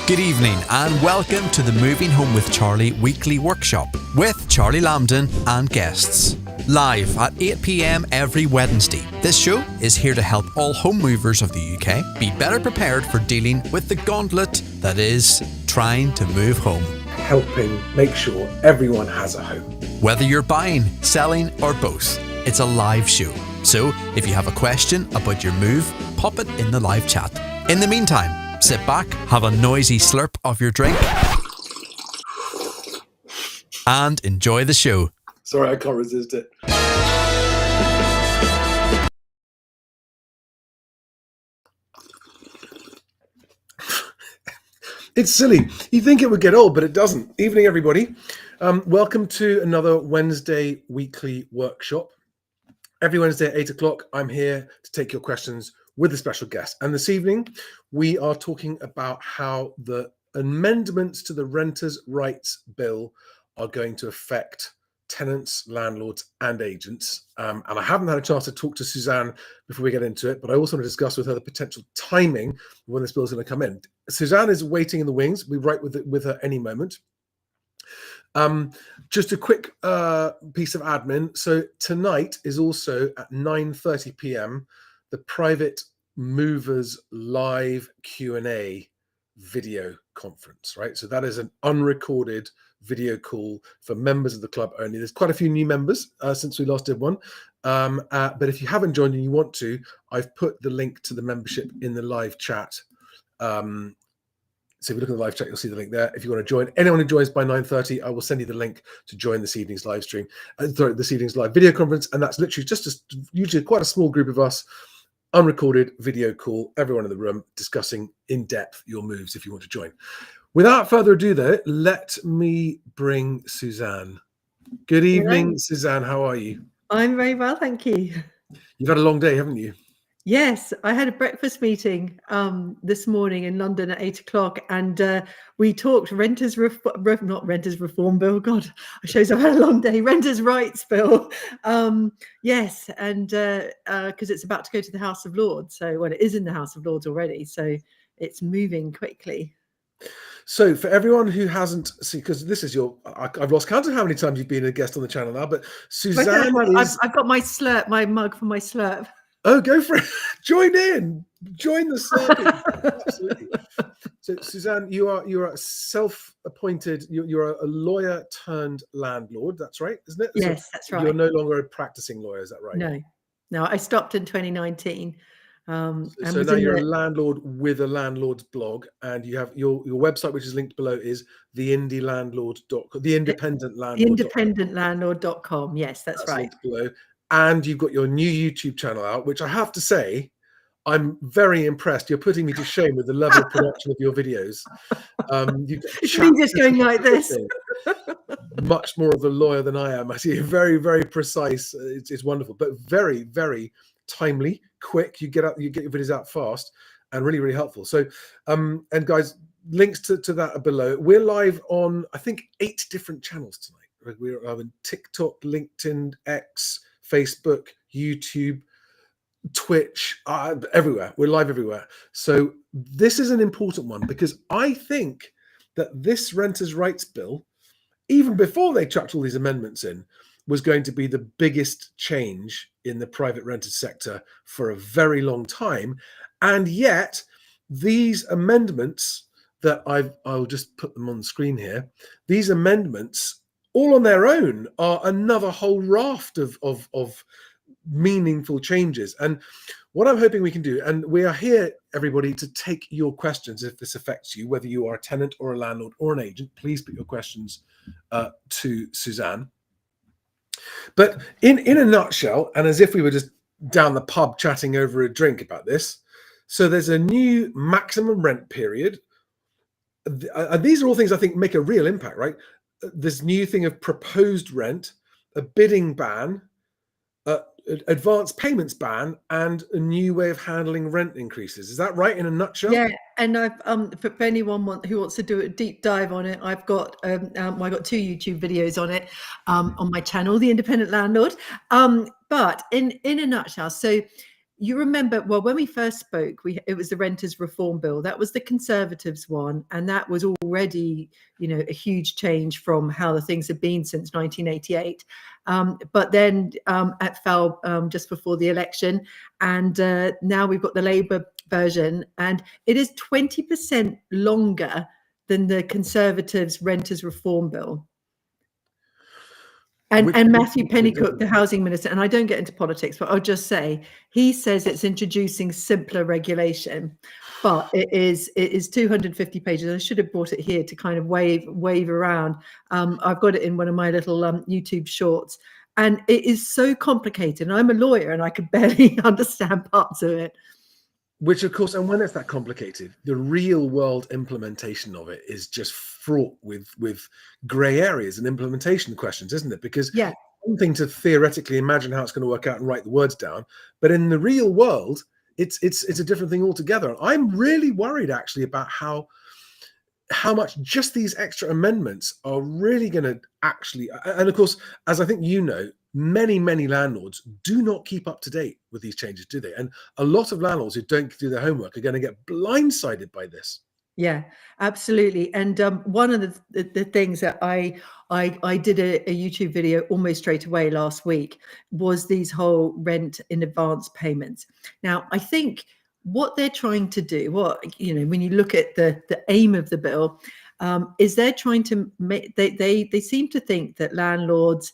Good evening and welcome to the Moving Home with Charlie weekly workshop with Charlie Lambden and guests. Live at 8 p.m. every Wednesday. This show is here to help all home movers of the UK be better prepared for dealing with the gauntlet that is trying to move home. Helping make sure everyone has a home. Whether you're buying, selling or both, it's a live show. So if you have a question about your move, pop it in the live chat. In the meantime, sit back, have a noisy slurp of your drink, and enjoy the show. Sorry, I can't resist it. It's silly. You think it would get old, but it doesn't. Evening, everybody. Welcome to another Wednesday weekly workshop. Every Wednesday at 8 o'clock, I'm here to take your questions with a special guest. And this evening, we are talking about how the amendments to the Renters' Rights Bill are going to affect tenants, landlords, and agents. And I haven't had a chance to talk to Suzanne before we get into it, but I also want to discuss with her the potential timing of when this bill is going to come in. Suzanne is waiting in the wings. We'll be right with her any moment. Just a quick piece of admin. So tonight is also at 9:30 p.m. the private movers live Q&A video conference, right? So that is an unrecorded video call for members of the club only. There's quite a few new members since we last did one. But if you haven't joined and you want to, I've put the link to the membership in the live chat. So if you look at the live chat, you'll see the link there. If you want to join, anyone who joins by 9:30, I will send you the link to join this evening's live stream. This evening's live video conference, and that's literally usually quite a small group of us, unrecorded video call, everyone in the room discussing in depth your moves if you want to join. Without further ado, though, let me bring Suzanne. Good evening, hello. Suzanne. How are you? I'm very well, thank you. You've had a long day, haven't you? Yes, I had a breakfast meeting this morning in London at 8 o'clock, and we talked Renters Reform Bill. God, it shows I've had a long day. Renters' Rights Bill. Yes, and because it's about to go to the House of Lords. So, well, it is in the House of Lords already. So it's moving quickly. So for everyone who hasn't seen, because this is I've lost count of how many times you've been a guest on the channel now, but Suzanne I've got my slurp, my mug for my slurp. Oh, go for it. Join in. Join the circle. Absolutely. So, Suzanne, you're a self-appointed, you're a lawyer turned landlord. That's right, isn't it? Yes, so that's right. You're no longer a practicing lawyer, is that right? No, I stopped in 2019. So now you're a landlord with a landlord's blog, and you have your website, which is linked below, is theindependentlandlord.com. Theindependentlandlord.com. Yes, that's right. Linked below. And you've got your new YouTube channel out, which I have to say, I'm very impressed. You're putting me to shame with the level of production of your videos. It's me just going like this. Much more of a lawyer than I am. I see very, very precise. It's wonderful, but very, very timely, quick. You get your videos out fast, and really, really helpful. So, and guys, links to that are below. We're live on, I think, 8 different channels tonight. We're on TikTok, LinkedIn, X, Facebook, YouTube, Twitch, everywhere. We're live everywhere. So this is an important one because I think that this Renters' Rights Bill, even before they chucked all these amendments in, was going to be the biggest change in the private renters sector for a very long time. And yet these amendments that I'll just put them on the screen here, these amendments all on their own are another whole raft of meaningful changes. And what I'm hoping we can do, and we are here, everybody, to take your questions if this affects you, whether you are a tenant or a landlord or an agent, please put your questions to Suzanne. But in a nutshell, and as if we were just down the pub chatting over a drink about this, so there's a new maximum rent period. These are all things I think make a real impact, right? This new thing of proposed rent, a bidding ban, advanced payments ban, and a new way of handling rent increases. Is that right in a nutshell? Yeah, and I've for anyone who wants to do a deep dive on it, I've got 2 YouTube videos on it on my channel, The Independent Landlord. But in a nutshell, so you remember, well, when we first spoke, it was the Renters Reform Bill. That was the Conservatives one, and that was already, a huge change from how the things have been since 1988. But then it fell just before the election, and now we've got the Labour version, and it is 20% longer than the Conservatives' Renters Reform Bill. And Matthew Pennycook, the housing minister, and I don't get into politics, but I'll just say he says it's introducing simpler regulation, but it is 250 pages. I should have brought it here to kind of wave around. I've got it in one of my little YouTube shorts, and it is so complicated. And I'm a lawyer, and I could barely understand parts of it. Which, of course, and when it's that complicated, the real world implementation of it is just fraught with grey areas and implementation questions, isn't it? Because one thing to theoretically imagine how it's going to work out and write the words down, but in the real world, it's a different thing altogether. And I'm really worried actually about how much just these extra amendments are really going to actually, and of course, as I think many landlords do not keep up to date with these changes, do they? And a lot of landlords who don't do their homework are going to get blindsided by this. Yeah, absolutely. And one of the things that I did a YouTube video almost straight away last week was these whole rent in advance payments. Now, I think what they're trying to do, when you look at the aim of the bill, is they're trying to make, they seem to think that landlords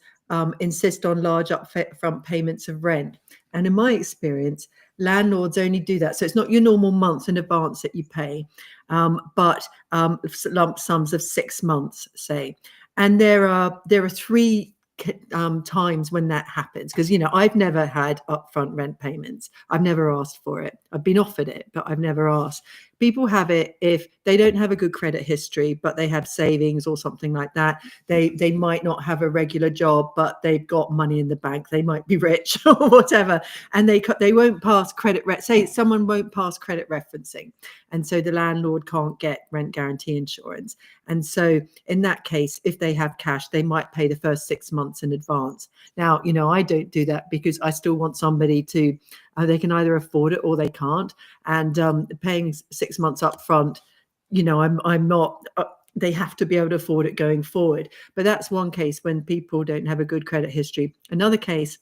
insist on large upfront payments of rent. And in my experience, landlords only do that. So it's not your normal month in advance that you pay, but lump sums of 6 months, say. And there are 3 times when that happens, because I've never had upfront rent payments. I've never asked for it. I've been offered it, but I've never asked. People have it if they don't have a good credit history, but they have savings or something like that. They might not have a regular job, but they've got money in the bank. They might be rich or whatever, and they won't pass credit. Say someone won't pass credit referencing, and so the landlord can't get rent guarantee insurance. And so in that case, if they have cash, they might pay the first 6 months in advance. Now, I don't do that because I still want somebody to, they can either afford it or they can't. And paying 6 months up front, I'm not, they have to be able to afford it going forward. But that's one case when people don't have a good credit history. Another case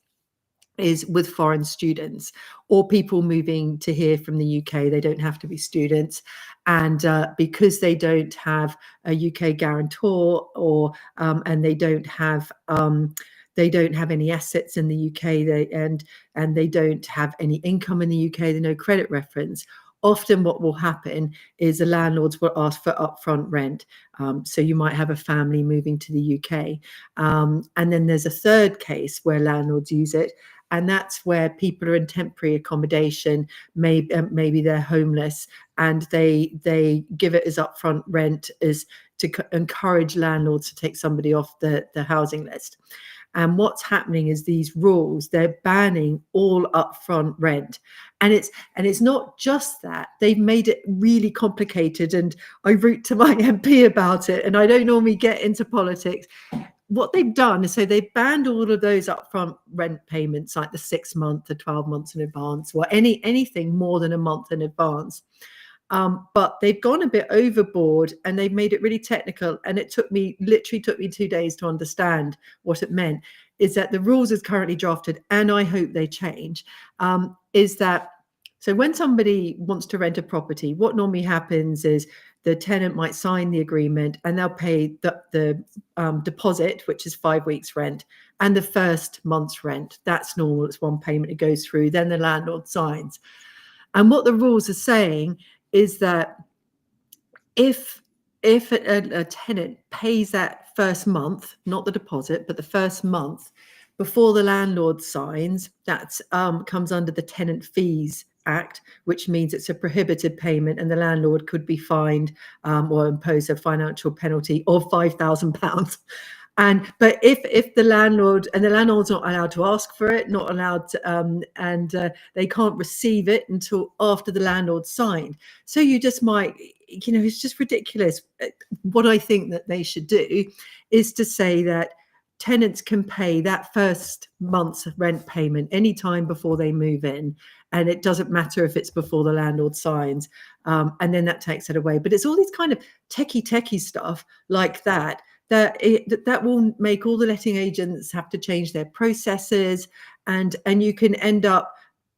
is with foreign students or people moving to here from the UK. They don't have to be students, and because they don't have a UK guarantor or and they don't have any assets in the UK, and they don't have any income in the UK, they no credit reference. Often what will happen is the landlords will ask for upfront rent. So you might have a family moving to the UK. And then there's a third case where landlords use it. And that's where people are in temporary accommodation, maybe they're homeless, and they give it as upfront rent as to encourage landlords to take somebody off the housing list. And what's happening is these rules, they're banning all upfront rent. And it's not just that, they've made it really complicated. And I wrote to my MP about it, and I don't normally get into politics. What they've done is, so they've banned all of those upfront rent payments, like the 6 month, the 12 months in advance, or anything more than a month in advance. But they've gone a bit overboard, and they've made it really technical. And it literally took me 2 days to understand what it meant. Is that the rules as currently drafted, and I hope they change, is that, so when somebody wants to rent a property, what normally happens is the tenant might sign the agreement and they'll pay the deposit, which is 5 weeks rent, and the first month's rent. That's normal. It's one payment. It goes through. Then the landlord signs. And what the rules are saying is that if a tenant pays that first month, not the deposit, but the first month before the landlord signs, that comes under the Tenant Fees Act, which means it's a prohibited payment, and the landlord could be fined or impose a financial penalty of £5,000. But if the landlord, and the landlord's not allowed to ask for it, not allowed to, they can't receive it until after the landlord signed. So you just might, it's just ridiculous. What I think that they should do is to say that tenants can pay that first month's rent payment anytime before they move in, and it doesn't matter if it's before the landlord signs, and then that takes it away. But it's all these kind of techie stuff like that that will make all the letting agents have to change their processes, and you can end up,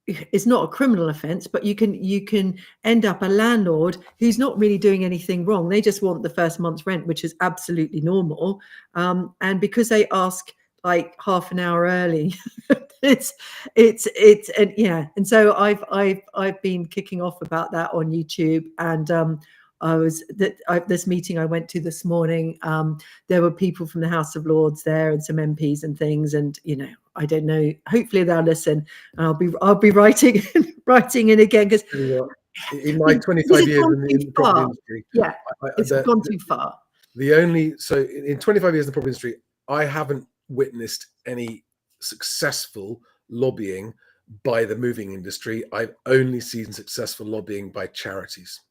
it's not a criminal offense, but you can end up a landlord who's not really doing anything wrong. They just want the first month's rent, which is absolutely normal. And because they ask like half an hour early, it's and yeah. And so I've been kicking off about that on YouTube. And this meeting I went to this morning, there were people from the House of Lords there and some MPs and things, and I don't know, hopefully they'll listen. I'll be writing in again, because in my 25 years in the property industry, it's gone too far. So in 25 years in the property industry, I haven't witnessed any successful lobbying by the moving industry. I've only seen successful lobbying by charities.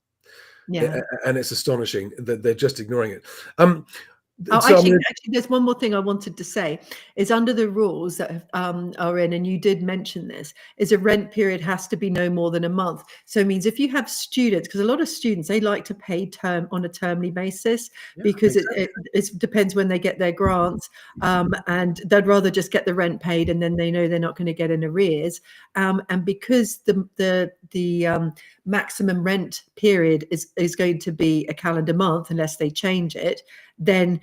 Yeah, and it's astonishing that they're just ignoring it. Actually, there's one more thing I wanted to say. Is under the rules that are in, and you did mention this, is a rent period has to be no more than a month. So it means if you have students, because a lot of students, they like to pay on a termly basis, because it depends when they get their grants, and they'd rather just get the rent paid, and then they know they're not going to get in arrears. And because the maximum rent period is going to be a calendar month unless they change it, then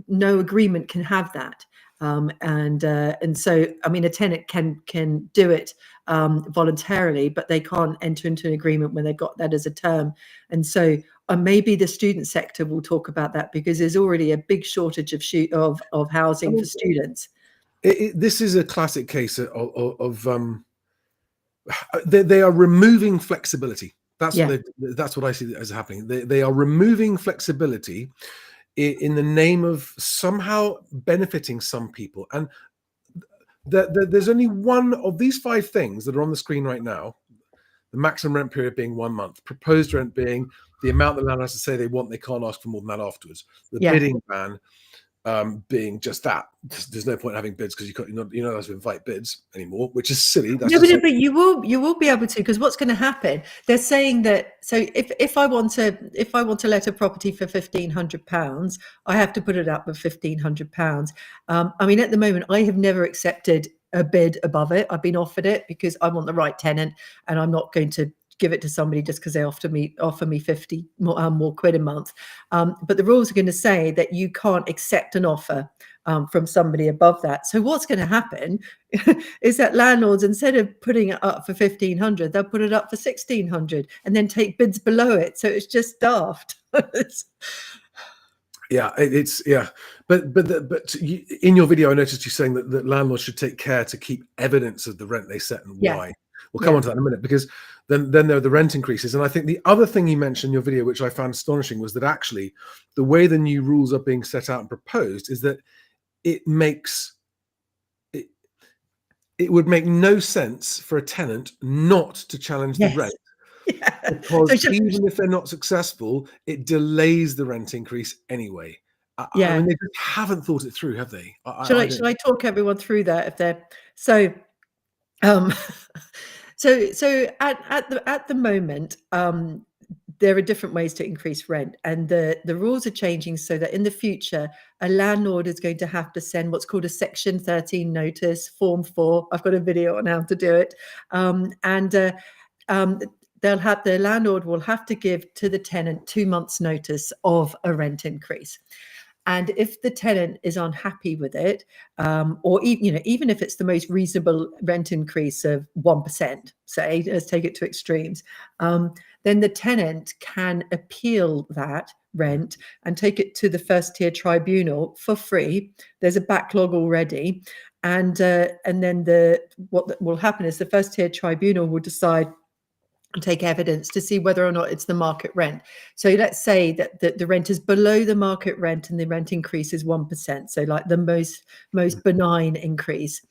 no agreement can have that. And so, I mean, a tenant can do it voluntarily, but they can't enter into an agreement when they've got that as a term. And so maybe the student sector will talk about that, because there's already a big shortage of housing for students. This is a classic case of they are removing flexibility. That's what I see as happening. They are removing flexibility in the name of somehow benefiting some people. And there's only one of these 5 things that are on the screen right now: the maximum rent period being 1 month, proposed rent being the amount the landlord has to say they want, they can't ask for more than that afterwards, the bidding ban being just that. There's no point in having bids, because you're not allowed to invite bids anymore, which is silly. That's but you will be able to, because what's going to happen? They're saying that, so if I want to let a property for £1,500, I have to put it up with £1,500. I mean, at the moment, I have never accepted a bid above it. I've been offered it because I want the right tenant, and I'm not going to give it to somebody just because they offer me 50 more quid a month. But the rules are going to say that you can't accept an offer from somebody above that. So what's going to happen is that landlords, instead of putting it up for 1,500, they'll put it up for 1,600 and then take bids below it. So it's just daft. But in your video, I noticed you saying that landlords should take care to keep evidence of the rent they set and why. We'll come on to that in a minute, because then there are the rent increases. And I think the other thing you mentioned in your video, which I found astonishing, was that actually the way the new rules are being set out and proposed is that it would make no sense for a tenant not to challenge the rent. Because even if they're not successful, it delays the rent increase anyway. I mean, they just haven't thought it through, have they? Shall I talk everyone through that? If they're so at the moment, there are different ways to increase rent, and the rules are changing so that in the future, a landlord is going to have to send what's called a Section 13 notice, Form 4. I've got a video on how to do it, the landlord will have to give to the tenant 2 months' notice of a rent increase. And if the tenant is unhappy with it, or even if it's the most reasonable rent increase of 1%, say, let's take it to extremes, then the tenant can appeal that rent and take it to the first tier tribunal for free. There's a backlog already, and then what will happen is the first tier tribunal will decide and take evidence to see whether or not it's the market rent. So let's say that the rent is below the market rent and the rent increase is 1%. So like the most benign increase.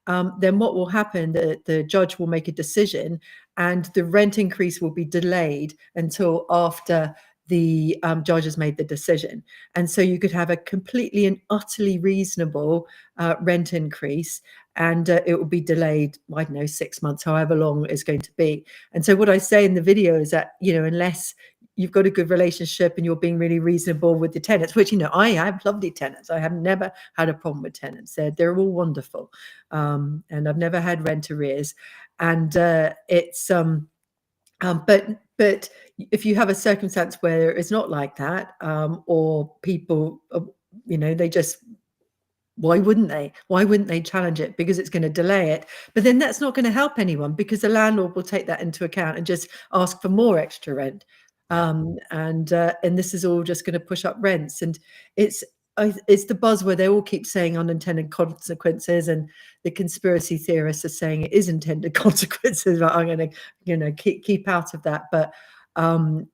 Then what will happen, the judge will make a decision, and the rent increase will be delayed until after the judge has made the decision. And so you could have a completely and utterly reasonable rent increase, and it will be delayed, I don't know, 6 months, however long it's going to be. And so what I say in the video is that, unless you've got a good relationship and you're being really reasonable with the tenants, which, I have lovely tenants. I have never had a problem with tenants. They're all wonderful. And I've never had rent arrears. And it's but if you have a circumstance where it's not like that, or people, they just, why wouldn't they challenge it? Because it's going to delay it. But then that's not going to help anyone, because the landlord will take that into account and just ask for more extra rent. And this is all just going to push up rents. And it's the buzz where they all keep saying unintended consequences, and the conspiracy theorists are saying it is intended consequences. But I'm going to, keep out of that. But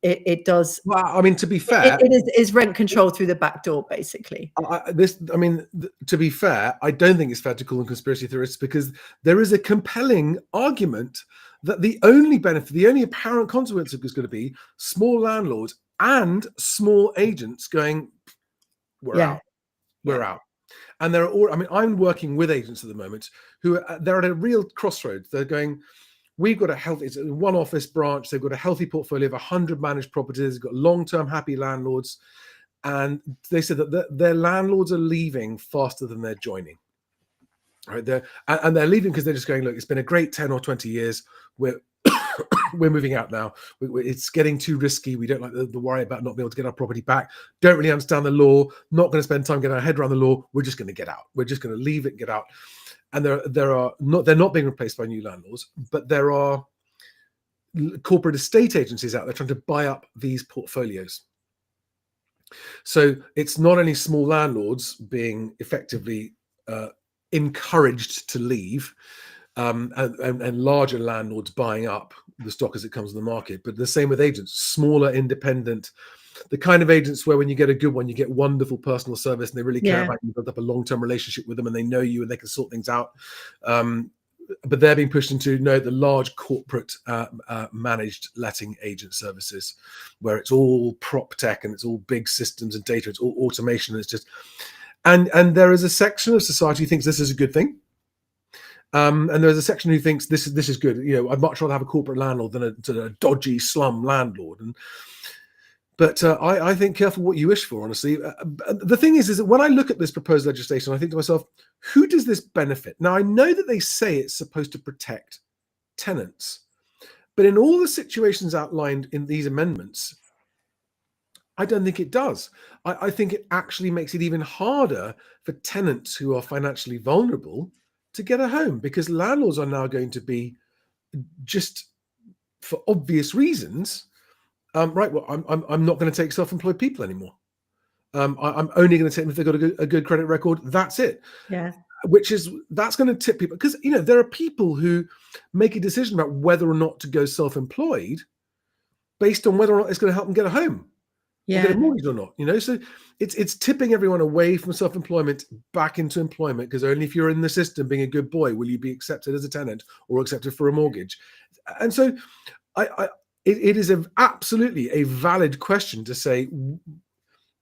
it does. Well, I mean, to be fair, it is rent control through the back door, basically. To be fair, I don't think it's fair to call them conspiracy theorists, because there is a compelling argument that the only benefit, the only apparent consequence is going to be small landlords and small agents going, we're out. And there are all, I'm working with agents at the moment who they're at a real crossroads. They're going, we've got it's a one office branch. They've got a healthy portfolio of 100 managed properties. They've got long-term happy landlords. And they said that their landlords are leaving faster than they're joining. Right, they're leaving because they're just going, look, it's been a great 10 or 20 years. We're moving out now. It's getting too risky. We don't like the worry about not being able to get our property back. Don't really understand the law. Not going to spend time getting our head around the law. We're just going to get out. We're just going to leave it and get out. And they're not being replaced by new landlords, but there are corporate estate agencies out there trying to buy up these portfolios. So it's not only small landlords being effectively encouraged to leave, and larger landlords buying up the stock as it comes to the market, but the same with agents, smaller, independent, the kind of agents where when you get a good one, you get wonderful personal service, and they really care about you, build up a long-term relationship with them, and they know you and they can sort things out. But they're being pushed into the large corporate managed letting agent services, where it's all prop tech and it's all big systems and data, it's all automation, and it's just and there is a section of society who thinks this is a good thing. And there's a section who thinks this is good. I'd much rather have a corporate landlord than a dodgy slum landlord. But I think careful what you wish for, honestly. The thing is that when I look at this proposed legislation, I think to myself, who does this benefit? Now, I know that they say it's supposed to protect tenants, but in all the situations outlined in these amendments, I don't think it does. I think it actually makes it even harder for tenants who are financially vulnerable to get a home, because landlords are now going to be, just for obvious reasons, right, well, I'm not going to take self-employed people anymore. I'm only going to take them if they've got a good credit record. That's it. Yeah. That's going to tip people, because there are people who make a decision about whether or not to go self-employed based on whether or not it's going to help them get a home. Or get a mortgage or not, so it's tipping everyone away from self-employment back into employment, because only if you're in the system being a good boy will you be accepted as a tenant or accepted for a mortgage. And so it is absolutely a valid question to say,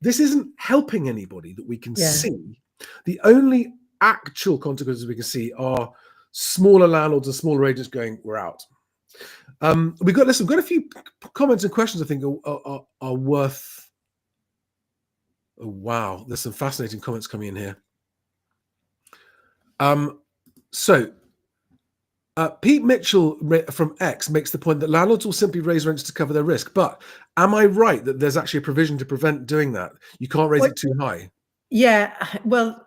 this isn't helping anybody that we can see. The only actual consequences we can see are smaller landlords and smaller agents going, we're out. We've got a few comments and questions I think are worth. Oh, wow, there's some fascinating comments coming in here. So Pete Mitchell from X makes the point that landlords will simply raise rents to cover their risk. But am I right that there's actually a provision to prevent doing that? You can't raise it too high. Yeah, well,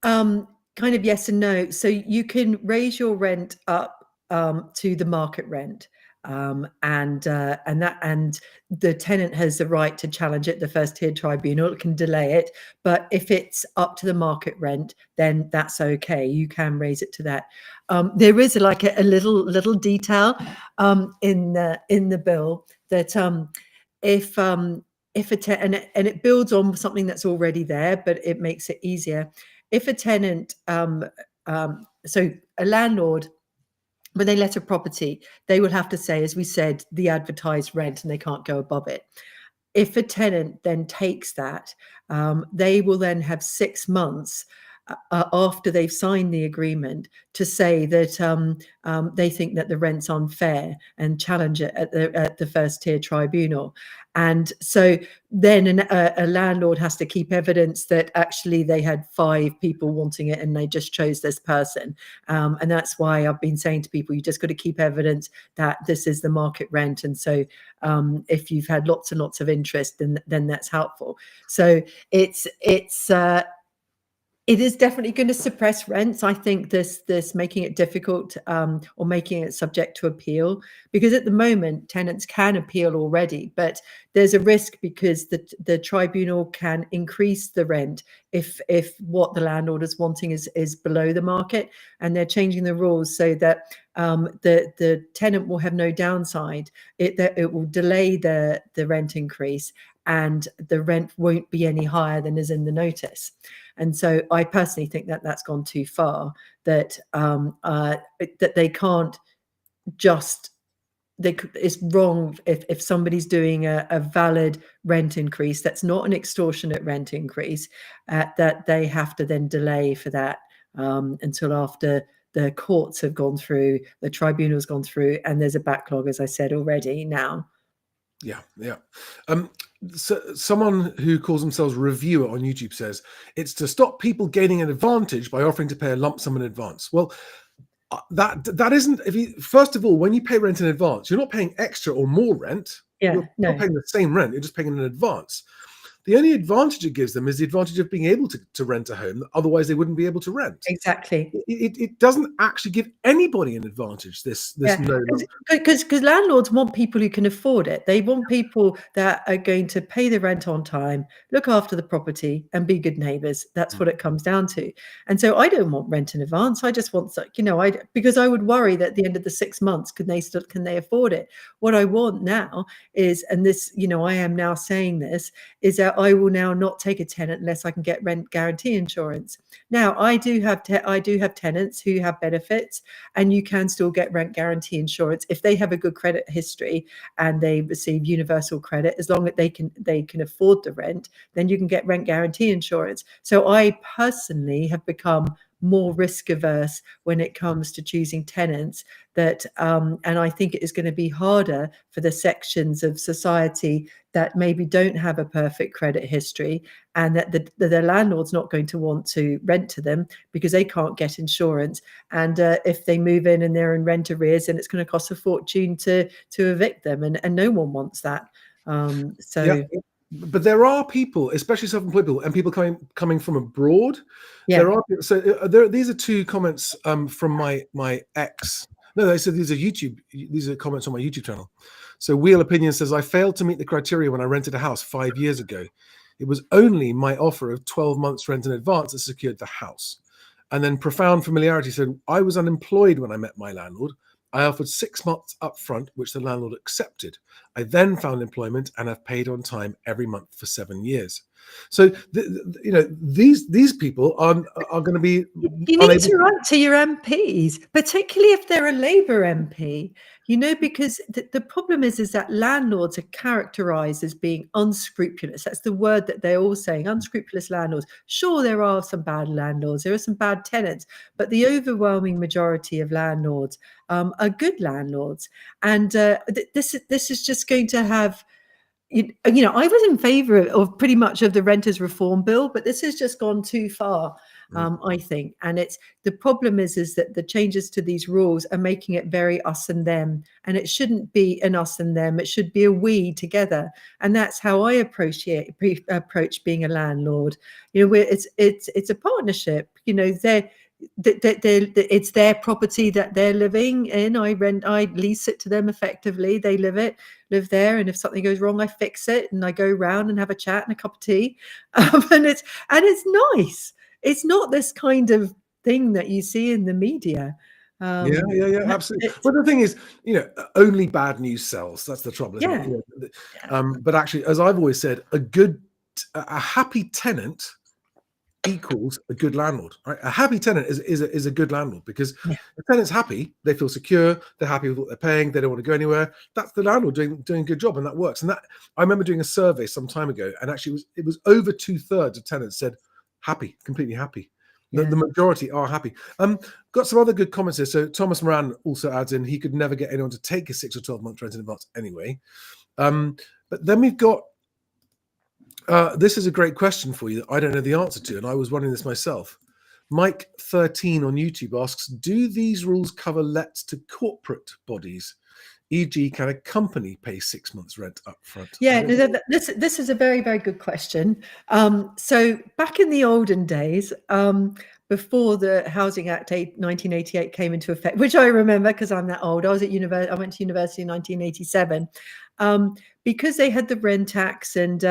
kind of yes and no. So you can raise your rent up to the market rent, and the tenant has the right to challenge it. The first tier tribunal can delay it, but if it's up to the market rent, then that's okay. You can raise it to that. There is like a little detail in the bill that if and it builds on something that's already there, but it makes it easier. If a tenant, so a landlord, when they let a property, they will have to say, as we said, the advertised rent, and they can't go above it. if a tenant then takes that, they will then have 6 months after they've signed the agreement to say that they think that the rent's unfair and challenge it at the first tier tribunal. And so then a landlord has to keep evidence that actually they had 5 people wanting it and they just chose this person. And that's why I've been saying to people, you just got to keep evidence that this is the market rent. And so if you've had lots and lots of interest, then that's helpful. So it is definitely going to suppress rents. I think this making it difficult or making it subject to appeal, because at the moment tenants can appeal already, but there's a risk because the tribunal can increase the rent if what the landlord is wanting is below the market, and they're changing the rules so that the tenant will have no downside. It will delay the rent increase, and the rent won't be any higher than is in the notice. And so I personally think that that's gone too far, that that they can't just, it's wrong if somebody's doing a valid rent increase that's not an extortionate rent increase, that they have to then delay for that until after the courts have gone through, the tribunal's gone through, and there's a backlog, as I said already now. Yeah. So someone who calls themselves Reviewer on YouTube says it's to stop people gaining an advantage by offering to pay a lump sum in advance. Well, that isn't. First of all, when you pay rent in advance, you're not paying extra or more rent. You're not paying the same rent. You're just paying in advance. The only advantage it gives them is the advantage of being able to rent a home. Otherwise, they wouldn't be able to rent. Exactly. It doesn't actually give anybody an advantage. Because landlords want people who can afford it. They want people that are going to pay the rent on time, look after the property, and be good neighbours. That's what it comes down to. And so I don't want rent in advance. I just want, because I would worry that at the end of the 6 months, can they afford it? What I want now is, and this, I am now saying this, is that I will now not take a tenant unless I can get rent guarantee insurance. Now, I do have tenants who have benefits, and you can still get rent guarantee insurance if they have a good credit history and they receive universal credit. As long as they can afford the rent, then you can get rent guarantee insurance. So I personally have become more risk averse when it comes to choosing tenants, that and I think it is going to be harder for the sections of society that maybe don't have a perfect credit history, and that the landlord's not going to want to rent to them because they can't get insurance. And if they move in and they're in rent arrears, then it's going to cost a fortune to evict them, and no one wants that. But there are people, especially self-employed people, and people coming from abroad. Yeah. There are. So these are 2 comments from my ex. No, they said these are YouTube. These are comments on my YouTube channel. So Wheel Opinion says, I failed to meet the criteria when I rented a house 5 years ago. It was only my offer of 12 months rent in advance that secured the house. And then Profound Familiarity said, I was unemployed when I met my landlord. I offered 6 months up front, which the landlord accepted. I then found employment and have paid on time every month for 7 years. So, these people are going to be. You need to write to your MPs, particularly if they're a Labour MP, because the problem is that landlords are characterised as being unscrupulous. That's the word that they're all saying, unscrupulous landlords. Sure, there are some bad landlords, there are some bad tenants, but the overwhelming majority of landlords are good landlords. And this is just going to have... I was in favour of pretty much of the renters reform bill, but this has just gone too far, I think. And the problem is that the changes to these rules are making it very us and them, and it shouldn't be an us and them. It should be a we together, and that's how I approach being a landlord. It's a partnership. It's their property that they're living in. I lease it to them effectively. They live there, and if something goes wrong, I fix it, and I go round and have a chat and a cup of tea, and it's nice. It's not this kind of thing that you see in the media. Absolutely. But the thing is, only bad news sells. That's the trouble, isn't it? But actually, as I've always said, a happy tenant equals a good landlord. Right? A happy tenant is a good landlord, because Yeah. the tenant's happy, they feel secure, they're happy with what they're paying, they don't want to go anywhere. That's the landlord doing a good job, and that works. And that, I remember doing a survey some time ago, and actually it was over 2/3 of tenants said happy, completely happy. Yeah. The majority are happy. Got some other good comments here. So Thomas Moran also adds in, he could never get anyone to take a 6 or 12 month rent in advance anyway. But then we've got, this is a great question for you that I don't know the answer to, and I was wondering this myself. Mike 13 on YouTube asks, do these rules cover lets to corporate bodies? E.g., can a company pay 6 months rent up front? Yeah, this is a very, very good question. So back in the olden days, before the Housing Act 1988 came into effect, which I remember because I'm that old. I went to university in 1987. Because they had the rent tax and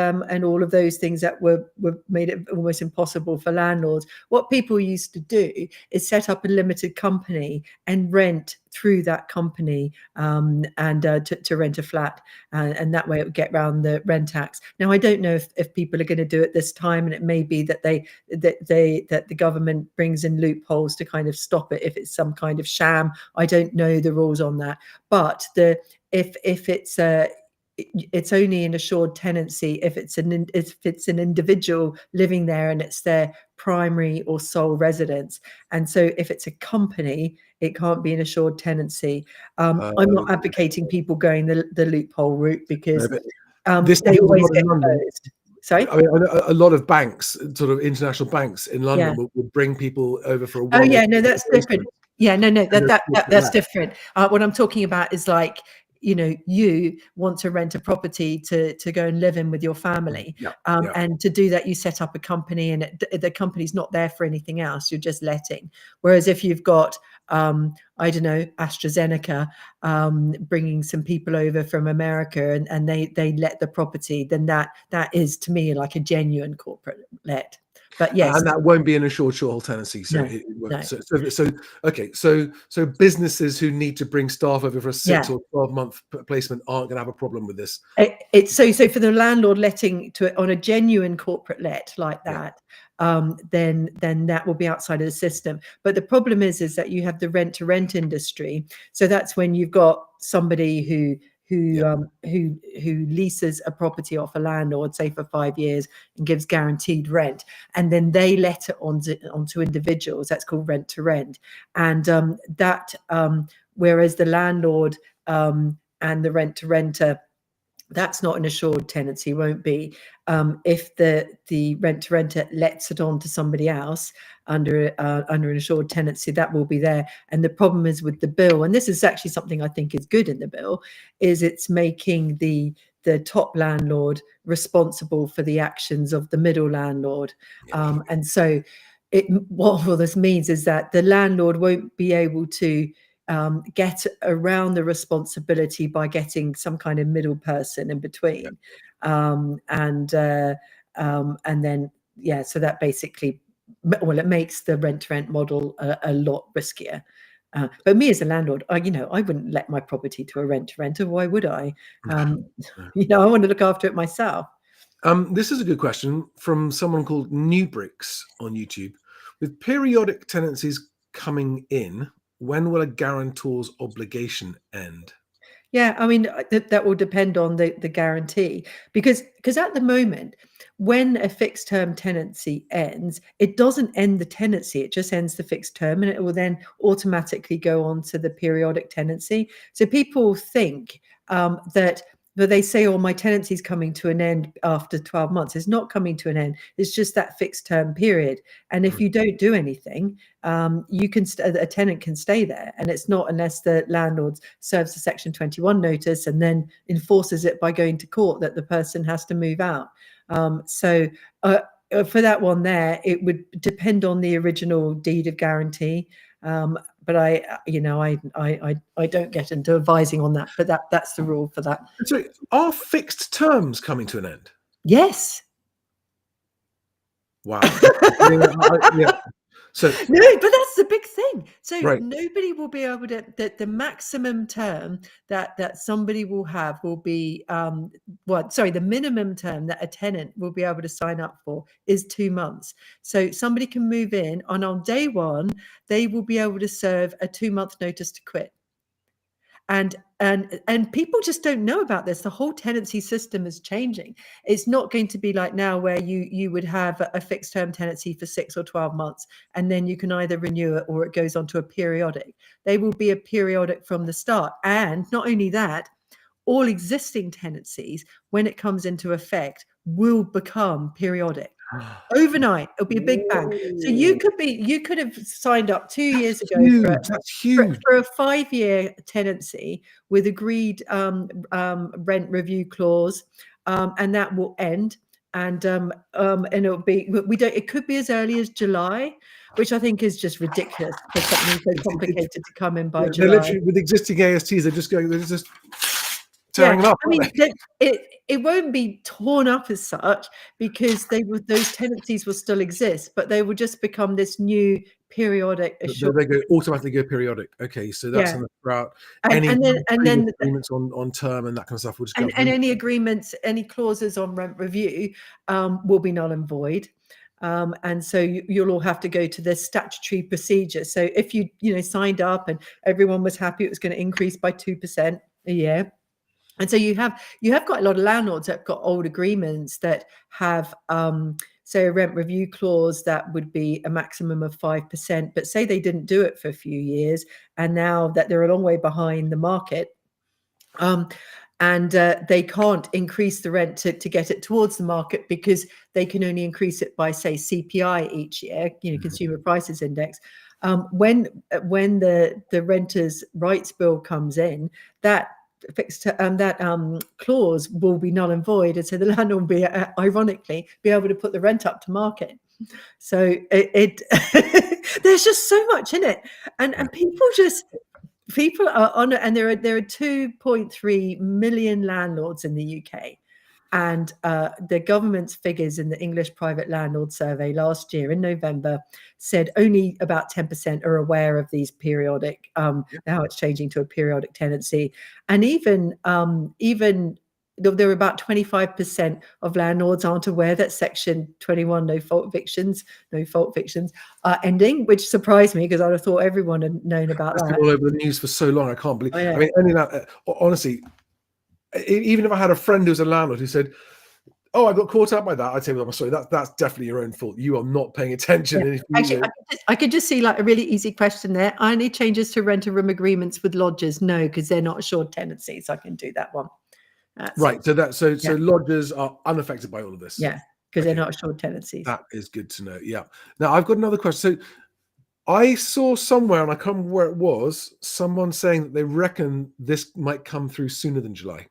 all of those things that were made it almost impossible for landlords. What people used to do is set up a limited company and rent through that company, and to rent a flat, and that way it would get around the rent tax. Now I don't know if people are going to do it this time, and it may be that the government brings in loopholes to kind of stop it if it's some kind of sham. I don't know the rules on that, but if it's only an assured tenancy if it's an individual living there and it's their primary or sole residence. And so if it's a company, it can't be an assured tenancy. I'm not advocating people going the loophole route, because they always get closed. Sorry? I mean, a lot of banks, sort of international banks in London, would bring people over for a while. Oh yeah, no, that's different. Yeah, no, that's different. What I'm talking about is like, you want to rent a property to go and live in with your family. And to do that, you set up a company, and the company's not there for anything else. You're just letting. Whereas if you've got, I don't know, AstraZeneca bringing some people over from America, and they let the property, then that is to me like a genuine corporate let. But yes, and that won't be an assured short tenancy. So it won't. No. So okay. So businesses who need to bring staff over for a 6 or 12 month placement aren't going to have a problem with this. It's so for the landlord letting on a genuine corporate let like that, then that will be outside of the system. But the problem is that you have the rent to rent industry. So that's when you've got somebody who leases a property off a landlord, say for 5 years, and gives guaranteed rent, and then they let it onto individuals. That's called rent to rent. And whereas the landlord and the rent to renter, that's not an assured tenancy, won't be. If the rent to renter lets it on to somebody else under an assured tenancy, that will be there. And the problem is with the bill, and this is actually something I think is good in the bill, is it's making the top landlord responsible for the actions of the middle landlord. And so what this means is that the landlord won't be able to get around the responsibility by getting some kind of middle person in between. And then so that basically, it makes the rent-to-rent model a lot riskier. But me as a landlord, I wouldn't let my property to a rent-to-renter. Why would I? I want to look after it myself. This is a good question from someone called New Bricks on YouTube. With periodic tenancies coming in, when will a guarantor's obligation end? Yeah, I mean, that will depend on the guarantee, because at the moment, when a fixed term tenancy ends, it doesn't end the tenancy, it just ends the fixed term, and it will then automatically go on to the periodic tenancy. So people think but they say, oh, my tenancy is coming to an end after 12 months. It's not coming to an end. It's just that fixed term period. And if you don't do anything, a tenant can stay there. And it's not unless the landlord serves a Section 21 notice and then enforces it by going to court that the person has to move out. So for that one there, it would depend on the original deed of guarantee. But I don't get into advising on that, but that's the rule for that. So are fixed terms coming to an end? Yes. Wow. So No, but that's the big thing. So right. nobody will be able to. The maximum term that somebody will have will be the minimum term that a tenant will be able to sign up for is 2 months. So somebody can move in, and on day one they will be able to serve a 2-month notice to quit. And people just don't know about this. The whole tenancy system is changing. It's not going to be like now where you would have a fixed term tenancy for 6 or 12 months, and then you can either renew it or it goes on to a periodic. They will be a periodic from the start. And not only that, all existing tenancies, when it comes into effect, will become periodic. Overnight, it'll be a big bang. So you could have signed up 2 years ago That's huge. for a 5-year tenancy with agreed rent review clause, and that will end. And it'll be it could be as early as July, which I think is just ridiculous for something so complicated to come in by They're July. literally with existing ASTs. They're just tearing them up. I mean, it won't be torn up as such because those tenancies will still exist, but they will just become this new periodic assurance. They go automatically go periodic. Okay, so that's throughout any and then agreements on term and that kind of stuff will just go. And any agreements, any clauses on rent review will be null and void. And so you'll all have to go to this statutory procedure. So if you signed up and everyone was happy, it was going to increase by 2% a year. And so you have got a lot of landlords that have got old agreements that have, say, a rent review clause that would be a maximum of 5%. But say they didn't do it for a few years, and now that they're a long way behind the market, and they can't increase the rent to get it towards the market because they can only increase it by, say, CPI each year, Consumer Prices Index. When the Renters' Rights Bill comes in, that clause will be null and void, and so the landlord will be ironically be able to put the rent up to market. So it there's just so much in it, and people are on it, and there are 2.3 million landlords in the UK. And the government's figures in the English Private Landlord Survey last year in November said only about 10% are aware of these periodic, now it's changing to a periodic tenancy. And even there are about 25% of landlords aren't aware that Section 21 no fault evictions are ending, which surprised me because I'd have thought everyone had known about that. It's been all over the news for so long. I can't believe. I mean, only that. Honestly, even if I had a friend who's a landlord who said, "Oh, I got caught up by that," I'd say, "Well, I'm sorry. That's definitely your own fault. You are not paying attention." Actually, I could just see like a really easy question there. Are any changes to renter room agreements with lodgers? No, because they're not assured tenancies. I can do that one. Right. So lodgers are unaffected by all of this. Yeah, because they're not assured tenancies. That is good to know. Yeah. Now I've got another question. So I saw somewhere, and I can't remember where it was, someone saying that they reckon this might come through sooner than July.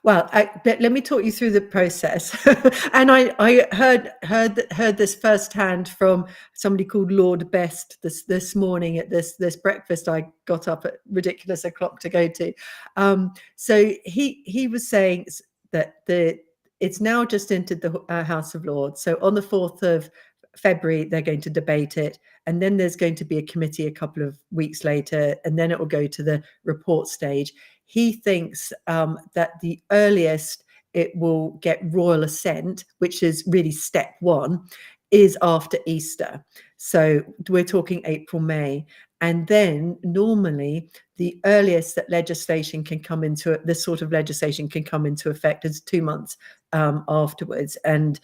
Well, let me talk you through the process. And I heard this firsthand from somebody called Lord Best this morning at this breakfast I got up at ridiculous o'clock to go to. So he was saying that it's now just entered the House of Lords. So on the 4th of February, they're going to debate it. And then there's going to be a committee a couple of weeks later, and then it will go to the report stage. He thinks that the earliest it will get royal assent, which is really step one, is after Easter. So we're talking April, May. And then normally the earliest that legislation can come into it, this sort of legislation can come into effect is 2 months afterwards. And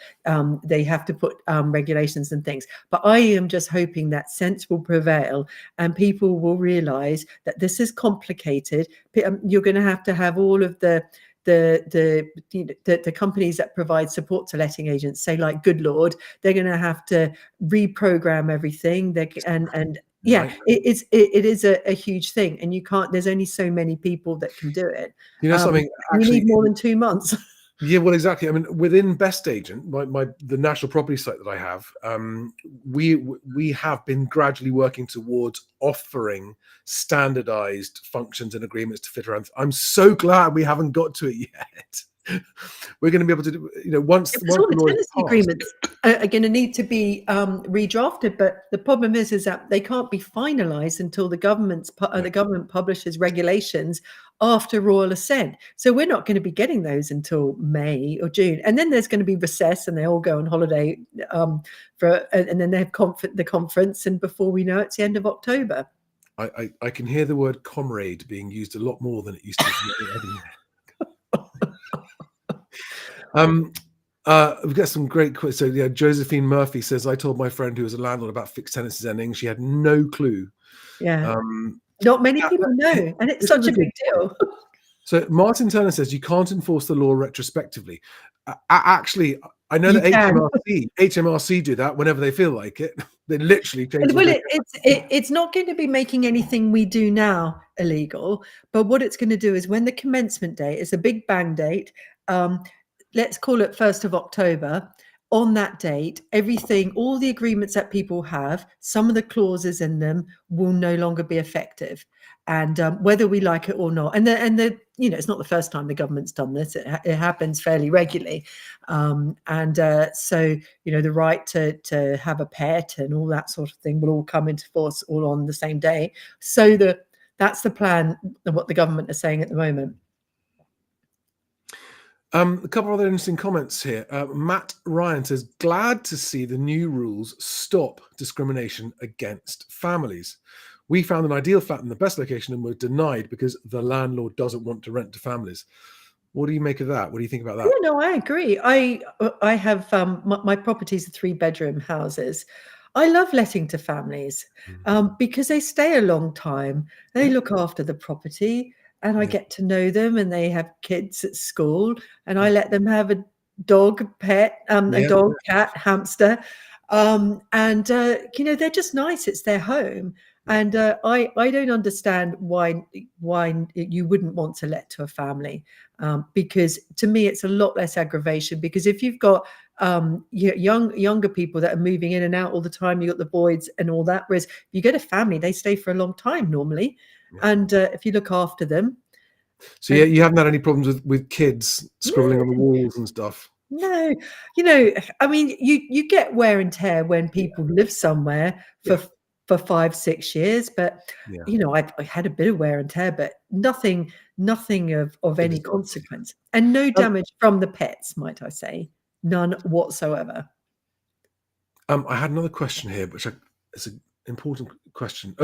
they have to put regulations and things. But I am just hoping that sense will prevail and people will realize that this is complicated. You're going to have all of the companies that provide support to letting agents, say like Good Lord, they're going to have to reprogram everything. Right. It is a huge thing, and you can't. There's only so many people that can do it. Something. Actually, you need more than 2 months. Yeah, well, exactly. I mean, within Best Agent, the national property site that I have, we have been gradually working towards offering standardized functions and agreements to fit around. I'm so glad we haven't got to it yet. We're going to be able to do, once all the tenancy agreements. are going to need to be redrafted. But the problem is that they can't be finalised until the government publishes regulations after royal assent. So we're not going to be getting those until May or June, and then there's going to be recess, and they all go on holiday and then they have the conference, and before we know it, it's the end of October. I can hear the word comrade being used a lot more than it used to be. We've got some great quotes. So yeah, Josephine Murphy says, I told my friend who was a landlord about fixed tenancies ending. She had no clue. Yeah. Not many people know, and it's such a big deal. So Martin Turner says you can't enforce the law retrospectively. Actually, I know that HMRC do that whenever they feel like it. They literally change. Well, it's not going to be making anything we do now illegal, but what it's going to do is when the commencement date is a big bang date, let's call it 1st of October. On that date, all the agreements that people have, some of the clauses in them will no longer be effective, and whether we like it or not. And it's not the first time the government's done this. It happens fairly regularly, so the right to have a pet and all that sort of thing will all come into force all on the same day. So that's the plan of what the government is saying at the moment. A couple of other interesting comments here. Matt Ryan says, glad to see the new rules stop discrimination against families. We found an ideal flat in the best location and were denied because the landlord doesn't want to rent to families. What do you make of that? What do you think about that? Yeah, no, I agree. I have my properties are 3-bedroom houses. I love letting to families because they stay a long time. They look after the property. And I get to know them, and they have kids at school, and I let them have a dog, pet, a dog, cat, hamster, they're just nice. It's their home, and I don't understand why you wouldn't want to let to a family, because to me it's a lot less aggravation. Because if you've got younger people that are moving in and out all the time, you got the voids and all that. Whereas if you get a family, they stay for a long time normally. And if you look after them. So you haven't had any problems with kids scribbling on the walls and stuff? No, I mean, you get wear and tear when people live somewhere for 5-6 years, but I had a bit of wear and tear, but nothing of any consequence, and no damage from the pets, might I say, none whatsoever. I had another question here, which is an important question.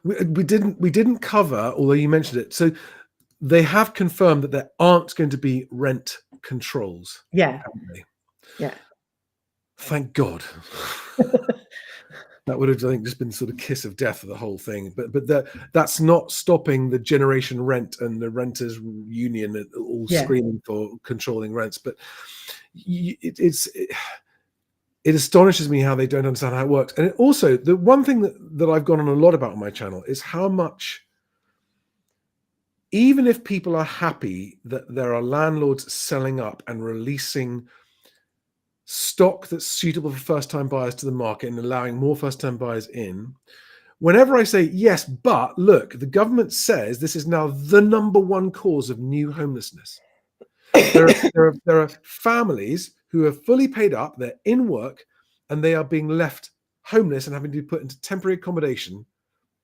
We didn't cover, although you mentioned it. So they have confirmed that there aren't going to be rent controls. Yeah. Thank God. That would have, I think, just been sort of kiss of death for the whole thing. But that's not stopping the Generation Rent and the Renters Union all screaming for controlling rents. But it astonishes me how they don't understand how it works. And also, the one thing that I've gone on a lot about on my channel is how much, even if people are happy that there are landlords selling up and releasing stock that's suitable for first-time buyers to the market and allowing more first-time buyers in, whenever I say, yes, but look, the government says this is now the #1 cause of new homelessness. There are families who are fully paid up, they're in work, and they are being left homeless and having to be put into temporary accommodation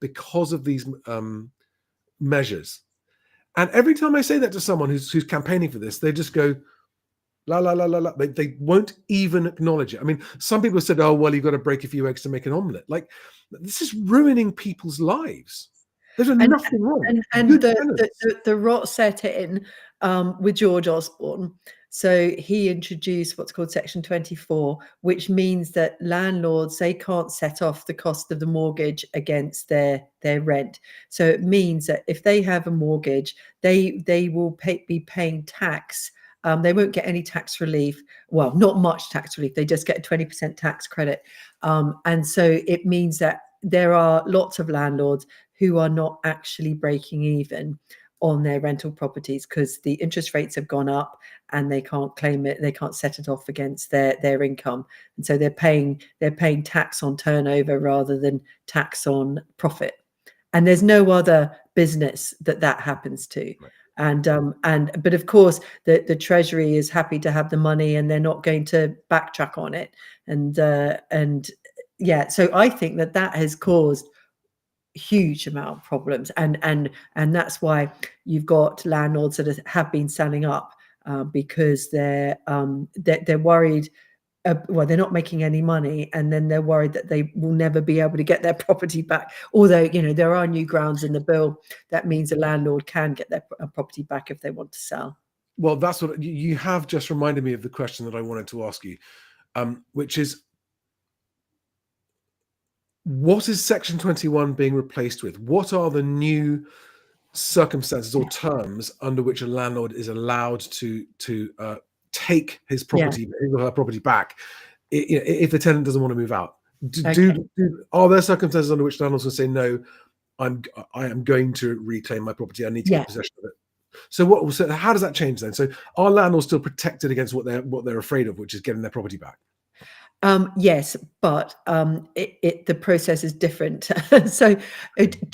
because of these measures. And every time I say that to someone who's campaigning for this, they just go, la, la, la, la, la. They won't even acknowledge it. I mean, some people said, oh, well, you've got to break a few eggs to make an omelette. Like, this is ruining people's lives. There's nothing wrong. And the rot set in with George Osborne. So he introduced what's called Section 24, which means that landlords, they can't set off the cost of the mortgage against their rent. So it means that if they have a mortgage, they will be paying tax. They won't get any tax relief. Well, not much tax relief. They just get a 20% tax credit. And so it means that there are lots of landlords who are not actually breaking even on their rental properties because the interest rates have gone up and they can't claim it. They can't set it off against their income. And so they're paying tax on turnover rather than tax on profit. And there's no other business that happens to. But of course, the Treasury is happy to have the money, and they're not going to backtrack on it. And yeah, so I think that has caused huge amount of problems, and that's why you've got landlords that have been selling up, because they're worried. Well, they're not making any money, and then they're worried that they will never be able to get their property back. Although, there are new grounds in the bill that means a landlord can get their property back if they want to sell. Well, that's what you have just reminded me of the question that I wanted to ask you, which is, what is Section 21 being replaced with? What are the new circumstances or terms under which a landlord is allowed to take his property, his or her property back, if the tenant doesn't want to move out? Are there circumstances under which landlords will say, no, I am going to reclaim my property, I need to get possession of it? So how does that change then? So are landlords still protected against what they're afraid of, which is getting their property back? Yes, but the process is different. So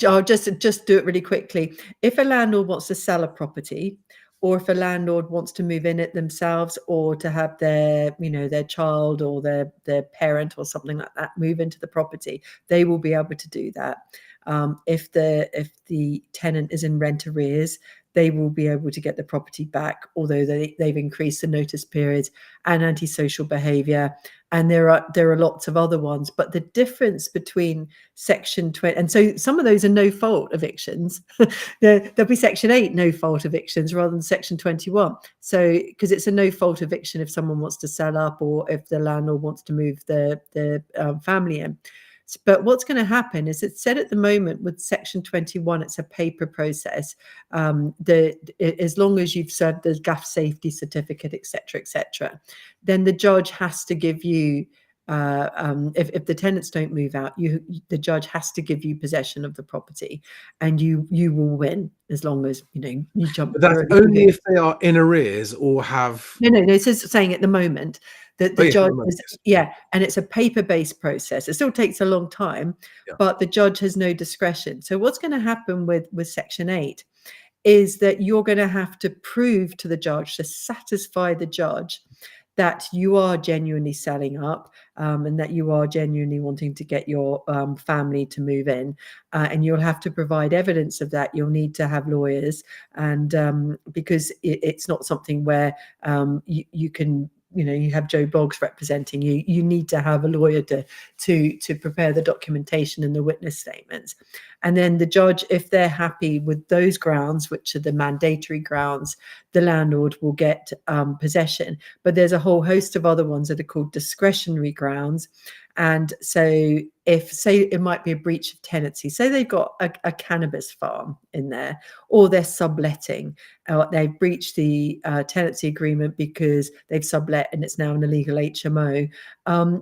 I'll just do it really quickly. If a landlord wants to sell a property, or if a landlord wants to move in it themselves, or to have their child or their parent or something like that move into the property, they will be able to do that. If the tenant is in rent arrears, they will be able to get the property back, although they've increased the notice periods and antisocial behaviour. And there are lots of other ones. But the difference between Section 20, and so some of those are no fault evictions. There'll be Section 8 no fault evictions rather than Section 21. So because it's a no fault eviction if someone wants to sell up, or if the landlord wants to move the family in. But what's going to happen is, it's said at the moment with Section 21, it's a paper process. As long as you've served the gaff safety certificate, etc., then the judge has to give you, if the tenants don't move out, the judge has to give you possession of the property, and you will win as long as you jump. But that's only if they are in arrears or have. No. It's just saying at the moment that the judge is, and it's a paper-based process. It still takes a long time, but the judge has no discretion. So what's going to happen with Section 8 is that you're going to have to prove to the judge, to satisfy the judge, that you are genuinely selling up, and that you are genuinely wanting to get your family to move in, and you'll have to provide evidence of that. You'll need to have lawyers, and because it's not something where you can. You have Joe Boggs representing you. You need to have a lawyer to prepare the documentation and the witness statements. And then the judge, if they're happy with those grounds, which are the mandatory grounds, the landlord will get possession. But there's a whole host of other ones that are called discretionary grounds. And so if, say, it might be a breach of tenancy, say they've got a cannabis farm in there, or they're subletting, they've breached the tenancy agreement because they've sublet and it's now an illegal HMO,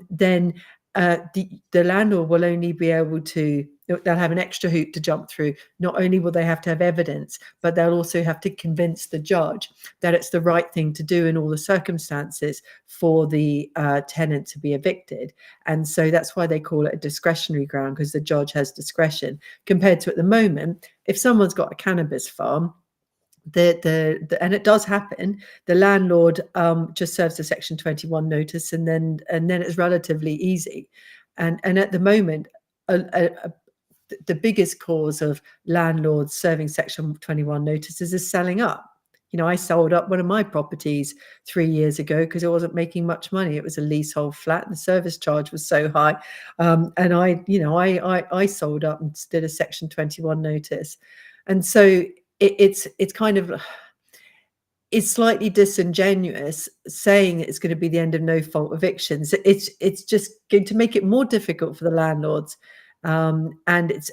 then the landlord will only be able to, they'll have an extra hoop to jump through. Not only will they have to have evidence, but they'll also have to convince the judge that it's the right thing to do in all the circumstances for the tenant to be evicted. And so that's why they call it a discretionary ground, because the judge has discretion, compared to at the moment, if someone's got a cannabis farm, and it does happen, the landlord just serves a Section 21 notice, and then it's relatively easy. And at the moment, the biggest cause of landlords serving Section 21 notices is selling up. I sold up one of my properties 3 years ago because it wasn't making much money. It was a leasehold flat, and the service charge was so high, and I sold up and did a Section 21 notice. And so it's kind of, it's slightly disingenuous saying it's going to be the end of no fault evictions. It's just going to make it more difficult for the landlords, and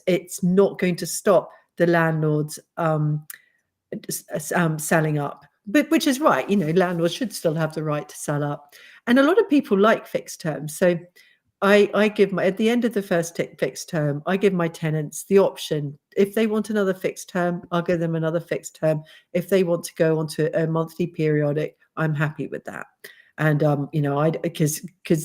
it's not going to stop the landlords selling up, but which is right. Landlords should still have the right to sell up, and a lot of people like fixed terms. So I give at the end of the first fixed term, I give my tenants the option. If they want another fixed term, I'll give them another fixed term. If they want to go onto a monthly periodic, I'm happy with that. And I because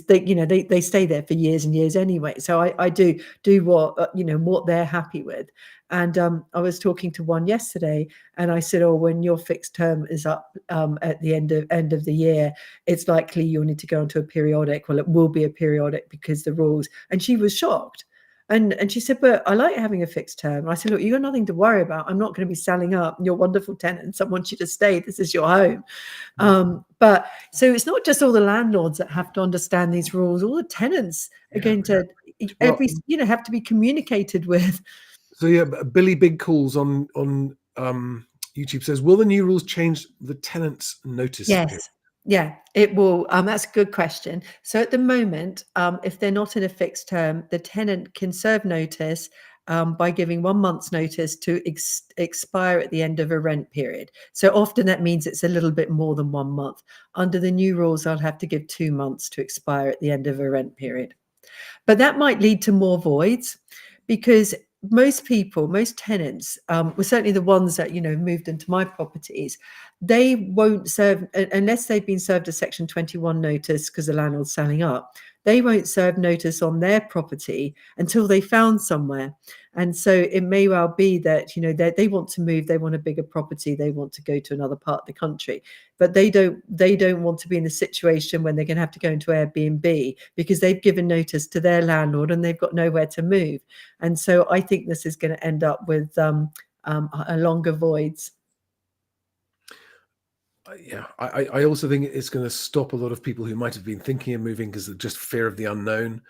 they they stay there for years and years anyway. So I do what what they're happy with. And I was talking to one yesterday, and I said, "Oh, when your fixed term is up at the end of the year, it's likely you'll need to go into a periodic." Well, it will be a periodic because the rules. And she was shocked. And she said, "But I like having a fixed term." And I said, "Look, you got nothing to worry about. I'm not going to be selling up. You're wonderful tenants. I want you to stay. This is your home." But so it's not just all the landlords that have to understand these rules. All the tenants are going to have to be communicated with. So yeah, Billy Big Calls on YouTube says, will the new rules change the tenant's notice period? Yes. Yeah, it will. That's a good question. So at the moment, if they're not in a fixed term, the tenant can serve notice by giving 1 month's notice to expire at the end of a rent period. So often that means it's a little bit more than 1 month. Under the new rules, I'll have to give 2 months to expire at the end of a rent period. But that might lead to more voids, because most tenants, well, certainly the ones that moved into my properties, they won't serve unless they've been served a Section 21 notice because the landlord's selling up. They won't serve notice on their property until they found somewhere. And so it may well be that they want to move, they want a bigger property, they want to go to another part of the country, but they don't want to be in the situation when they're going to have to go into Airbnb because they've given notice to their landlord and they've got nowhere to move. And so I think this is going to end up with a longer voids. Yeah, I also think it's going to stop a lot of people who might have been thinking of moving because of just fear of the unknown,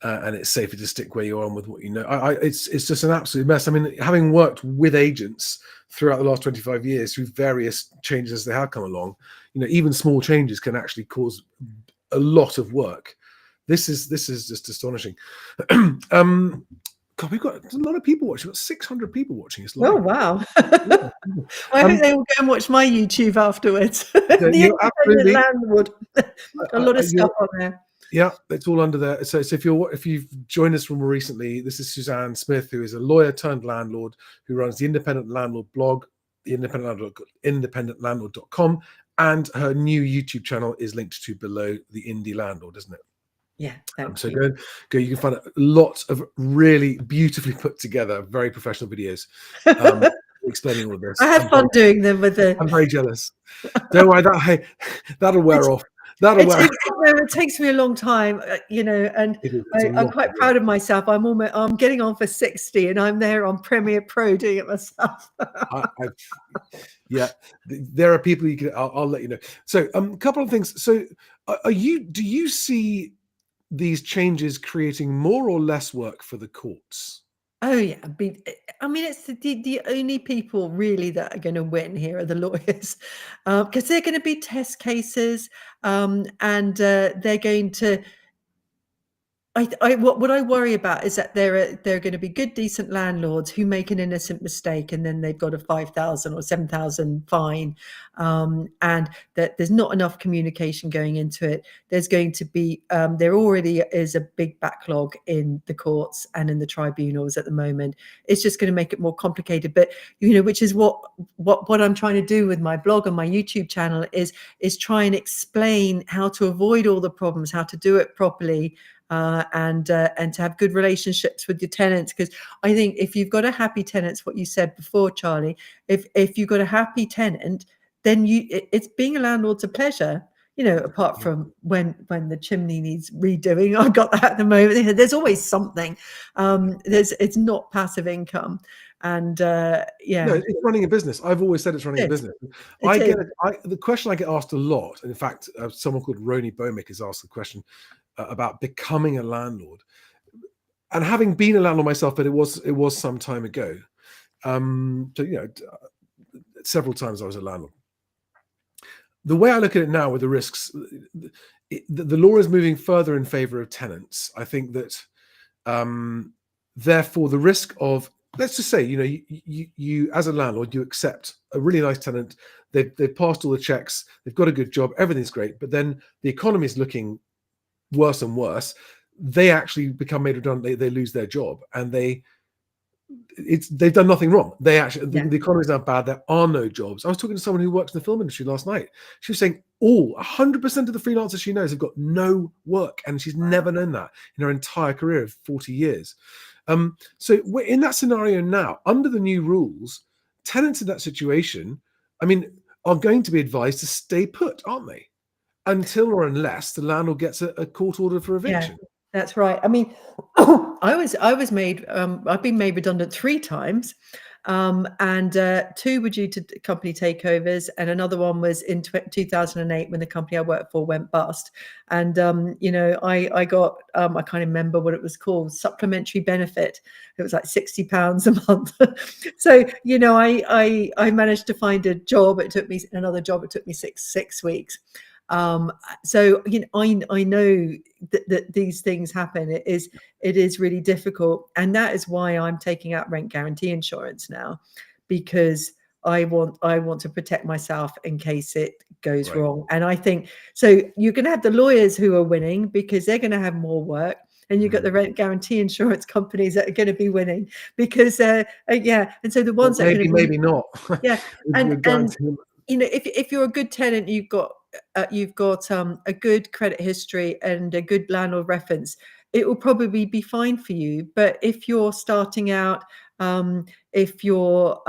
and it's safer to stick where you are and with what you know. It's just an absolute mess. I mean, having worked with agents throughout the last 25 years through various changes as they have come along, even small changes can actually cause a lot of work. This is just astonishing. God, we've got a lot of people watching. We've got 600 people watching us live. Oh, wow. I hope they will go and watch my YouTube afterwards. The Independent Landlord. A lot of stuff on there. Yeah, it's all under there. So if you've joined us from more recently, this is Suzanne Smith, who is a lawyer turned landlord who runs the Independent Landlord blog, the independentlandlord.com, and her new YouTube channel is linked to below, the Indie Landlord, isn't it? Yeah, so you. Go. You can find lots of really beautifully put together, very professional videos explaining all of this. I had fun doing them with the. I'm very jealous. Don't worry, that'll wear off. It takes me a long time, and I'm quite proud of myself. I'm getting on for 60, and I'm there on Premiere Pro doing it myself. Yeah, there are people you can. I'll let you know. So, a couple of things. So, do you see these changes creating more or less work for the courts? Oh yeah, I mean, it's the only people really that are going to win here are the lawyers, because they're going to be test cases, and they're going to. What I worry about is that there are going to be good, decent landlords who make an innocent mistake and then they've got a 5,000 or 7,000 fine, and that there's not enough communication going into it. There's going to be there already is a big backlog in the courts and in the tribunals at the moment. It's just going to make it more complicated. But which is what I'm trying to do with my blog and my YouTube channel is try and explain how to avoid all the problems, how to do it properly. And to have good relationships with your tenants, because I think if you've got a happy tenant, it's what you said before, Charlie. If you've got a happy tenant, then it's being a landlord's a pleasure. Apart from when the chimney needs redoing, I've got that at the moment. There's always something. It's not passive income, and no, it's running a business. I've always said it's running a business. The question I get asked a lot. And in fact, someone called Roni Bomick has asked the question about becoming a landlord, and having been a landlord myself, but it was some time ago. So several times I was a landlord. The way I look at it now with the risks, the law is moving further in favor of tenants. I think that therefore the risk of, let's just say, you as a landlord, you accept a really nice tenant, they've passed all the checks, they've got a good job, everything's great, but then the economy is looking worse and worse. They actually become made redundant. They lose their job, and they've done nothing wrong. They actually, Yeah. the economy is now bad. There are no jobs. I was talking to someone who works in the film industry last night. She was saying 100% of the freelancers she knows have got no work, and she's never known that in her entire career of 40 years. So we're in that scenario now. Under the new rules, tenants in that situation, I mean, are going to be advised to stay put, aren't they? Until or unless the landlord gets a court order for eviction. Yeah, that's right. I mean, I've been made redundant 3 times. And 2 were due to company takeovers, and another one was in 2008 when the company I worked for went bust. And I got I can't remember what it was called, supplementary benefit. It was like £60 a month. So I managed to find a job. It took me another job. It took me six weeks. So I know that these things happen. It is really difficult, and that is why I'm taking out rent guarantee insurance now, because I want to protect myself in case it goes wrong. And I think so. You're going to have the lawyers who are winning because they're going to have more work, and you've got the rent guarantee insurance companies that are going to be winning because and so the ones that are going to maybe not. and if you're a good tenant, you've got a good credit history and a good landlord reference, it will probably be fine for you. But if you're starting out, if you're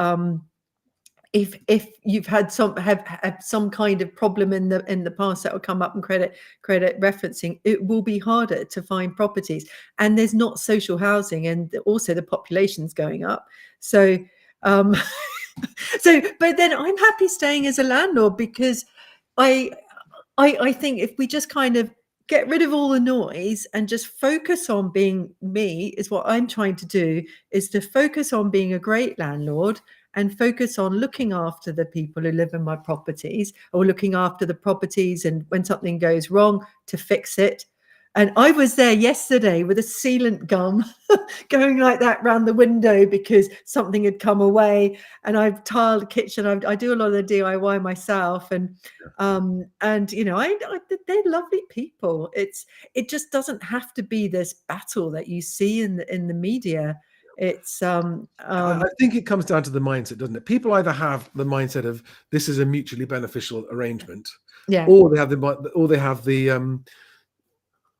if you've had some kind of problem in the past that will come up in credit referencing, it will be harder to find properties. And there's not social housing, and also the population's going up. So but then I'm happy staying as a landlord, because I think if we just kind of get rid of all the noise and just focus on being me, is what I'm trying to do, is to focus on being a great landlord and focus on looking after the people who live in my properties, or looking after the properties, and when something goes wrong, to fix it. And I was there yesterday with a sealant gum going like that round the window because something had come away. And I've tiled the kitchen. I do a lot of the DIY myself, and they're lovely people. It just doesn't have to be this battle that you see in the media. It's I think it comes down to the mindset, doesn't it? People either have the mindset of this is a mutually beneficial arrangement, or they have the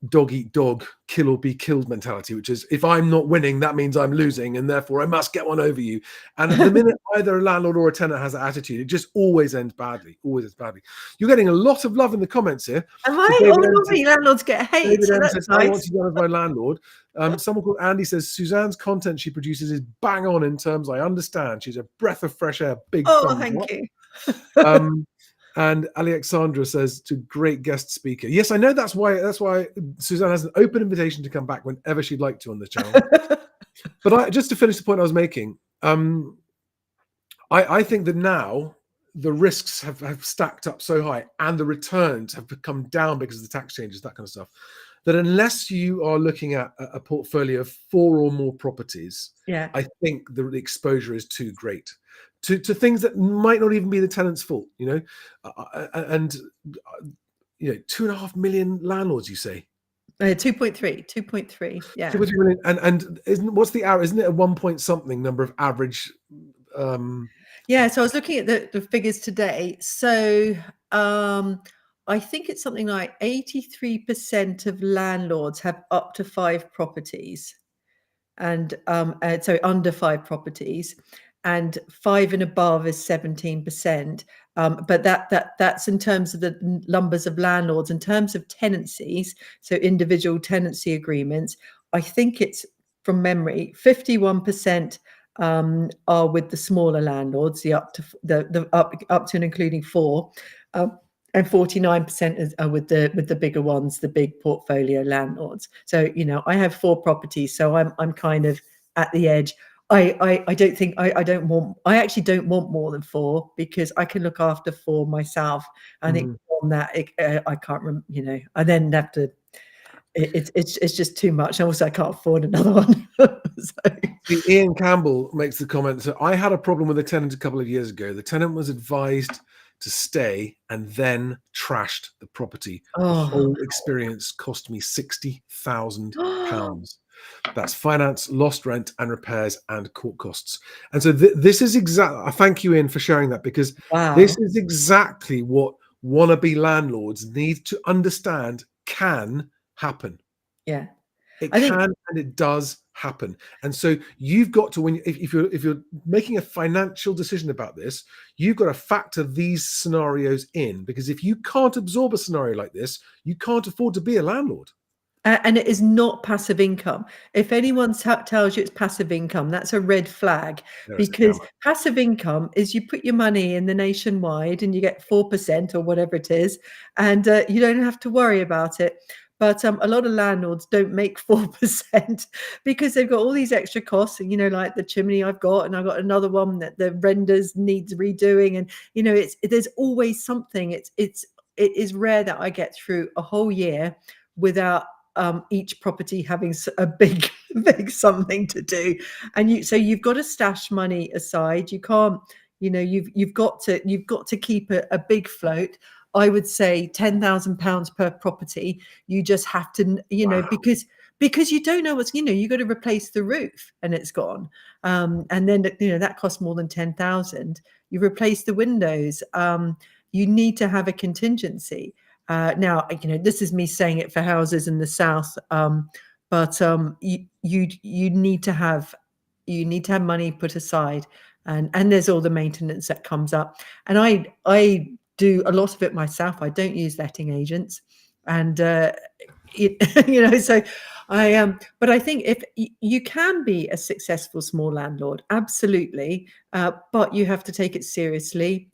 dog eat dog, kill or be killed mentality, which is, if I'm not winning, that means I'm losing, and therefore I must get one over you. And the minute either a landlord or a tenant has that attitude, it just always ends badly. You're getting a lot of love in the comments here. Am I? Normally landlords get hate. So that's says, nice. I want to be with my landlord. Someone called Andy says Suzanne's content she produces is bang on in terms I understand. She's a breath of fresh air. Big thank you. And Alexandra says, to great guest speaker. Yes, I know that's why Suzanne has an open invitation to come back whenever she'd like to on this channel. But just to finish the point I was making, I think that now the risks have stacked up so high, and the returns have come down because of the tax changes, that kind of stuff, that unless you are looking at a portfolio of 4 or more properties, I think the exposure is too great to things that might not even be the tenant's fault, and 2.5 million landlords, you say? 2.3, yeah. 2.3 million, and what's the average? Isn't it a 1 point something number of average? So I was looking at the figures today. So I think it's something like 83% of landlords have up to 5 properties, and so under 5 properties, and 5 and above is 17%. But that's in terms of the numbers of landlords. In terms of tenancies, so individual tenancy agreements, I think it's, from memory, 51% are with the smaller landlords, the up to and including 4, and 49% are with the bigger ones, the big portfolio landlords. So I have 4 properties, so I'm kind of at the edge. I actually don't want more than 4, because I can look after 4 myself. I think on that I can't remember, I then have to, it's just too much. Also, I can't afford another one. Ian Campbell makes the comment. So I had a problem with a tenant a couple of years ago. The tenant was advised to stay and then trashed the property. The Oh. whole experience cost me £60,000. That's finance, lost rent, and repairs and court costs. And so this is exactly. I thank you, Ian, for sharing that, because Wow. this is exactly what wannabe landlords need to understand can happen. Yeah. It I think- can and it does happen. And so you've got to, if you're making a financial decision about this, you've got to factor these scenarios in, because if you can't absorb a scenario like this, you can't afford to be a landlord. And it is not passive income. If anyone tells you it's passive income, that's a red flag, because passive income is you put your money in the Nationwide and you get 4% or whatever it is, and you don't have to worry about it. But a lot of landlords don't make 4% because they've got all these extra costs, you know, like the chimney I've got, and I've got another one that the renders needs redoing, and you know, there's always something. It is rare that I get through a whole year without each property having a big something to do. And you've got to stash money aside. You can't, you know, you've got to keep a big float. I would say £10,000 per property. You just have to, you know, because you don't know what's, you know, you got to replace the roof and it's gone. And then, you know, that costs more than 10,000. You replace the windows. You need to have a contingency. Now, you know, this is me saying it for houses in the south, but you need to have money put aside, and there's all the maintenance that comes up. And I do a lot of it myself. I don't use letting agents, and you know, so I but I think if you can be a successful small landlord, absolutely, but you have to take it seriously.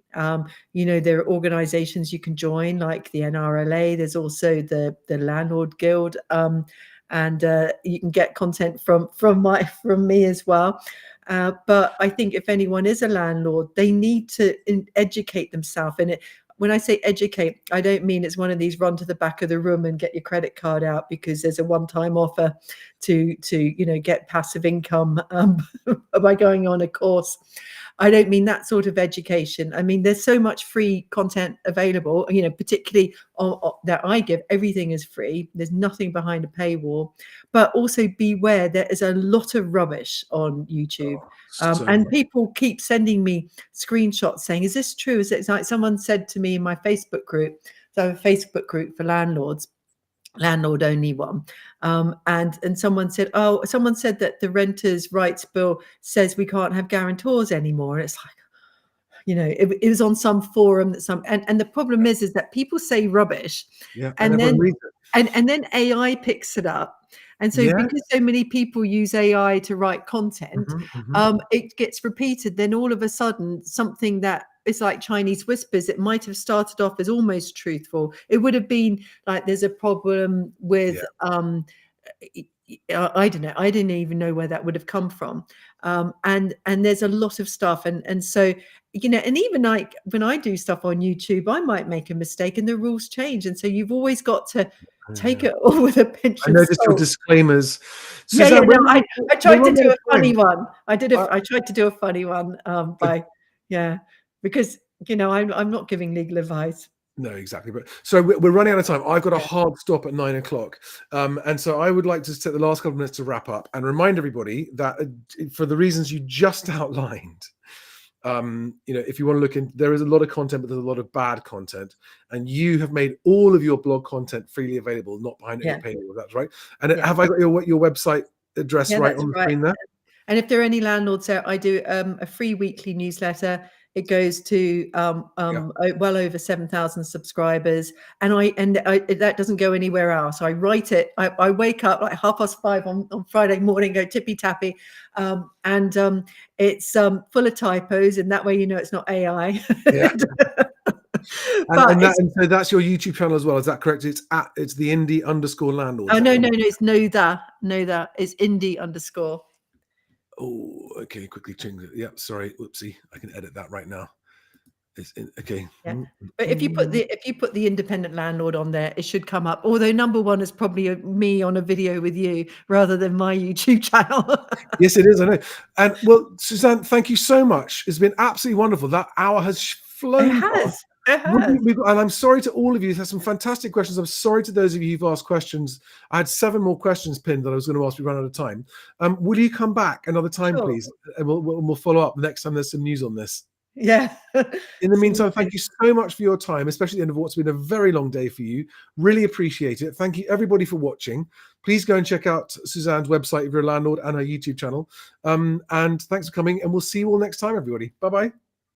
You know, there are organizations you can join, like the NRLA. There's also the Landlord Guild, and you can get content from me as well. But I think if anyone is a landlord, they need to educate themselves. And when I say educate, I don't mean it's one of these run to the back of the room and get your credit card out because there's a one-time offer to you know, get passive income by going on a course. I don't mean that sort of education. I mean, there's so much free content available, you know, particularly that I give. Everything is free. There's nothing behind a paywall. But also beware, there is a lot of rubbish on YouTube. And people keep sending me screenshots saying, is this true? Is it like someone said to me in my Facebook group? So I have a Facebook group for landlords. Landlord only one, and someone said that the renters' rights bill says we can't have guarantors anymore. And it's like, you know, it was on some forum that and the problem is that people say rubbish, and then AI picks it up. And so because so many people use AI to write content, it gets repeated. Then all of a sudden, something that is like Chinese whispers, it might have started off as almost truthful. It would have been like, there's a problem with, I don't know. I didn't even know where that would have come from. And there's a lot of stuff. And so, you know, and even like when I do stuff on YouTube, I might make a mistake and the rules change. And so you've always got to take it all with a pinch of salt. I noticed your disclaimers. Suzanne, I tried to do a funny one. I tried to do a funny one because, you know, I'm not giving legal advice. No, exactly. But so we're running out of time. I've got a hard stop at 9 o'clock. And so I would like to take the last couple of minutes to wrap up and remind everybody that for the reasons you just outlined, you know, if you want to look in, there is a lot of content, but there's a lot of bad content. And you have made all of your blog content freely available, not behind any paywall. That's right. And have I got your website address right on the screen there? And if there are any landlords out, I do a free weekly newsletter. It goes to well over 7,000 subscribers, and that doesn't go anywhere else. I write it. I wake up like 5:30 on Friday morning, go tippy tappy, and it's full of typos, and that way you know it's not AI. Yeah. and so that's your YouTube channel as well. Is that correct? It's the indie_landlord. Oh no, it's no that it's indie_. Oh, okay. Quickly change it. Yeah, sorry. Whoopsie. I can edit that right now. Okay. Yeah. But if you put the independent landlord on there, it should come up. Although number one is probably me on a video with you rather than my YouTube channel. Yes, it is. I know. And well, Suzanne, thank you so much. It's been absolutely wonderful. That hour has flown. It has. It has. And I'm sorry to all of you. There's some fantastic questions. I'm sorry to those of you who've asked questions. I had 7 more questions pinned that I was going to ask. We ran out of time. Will you come back another time, Sure. please? And we'll follow up the next time there's some news on this. Yeah. In the meantime, thank you so much for your time, especially at the end of what's been a very long day for you. Really appreciate it. Thank you, everybody, for watching. Please go and check out Suzanne's website if you're a landlord and her YouTube channel. And thanks for coming. And we'll see you all next time, everybody. Bye-bye.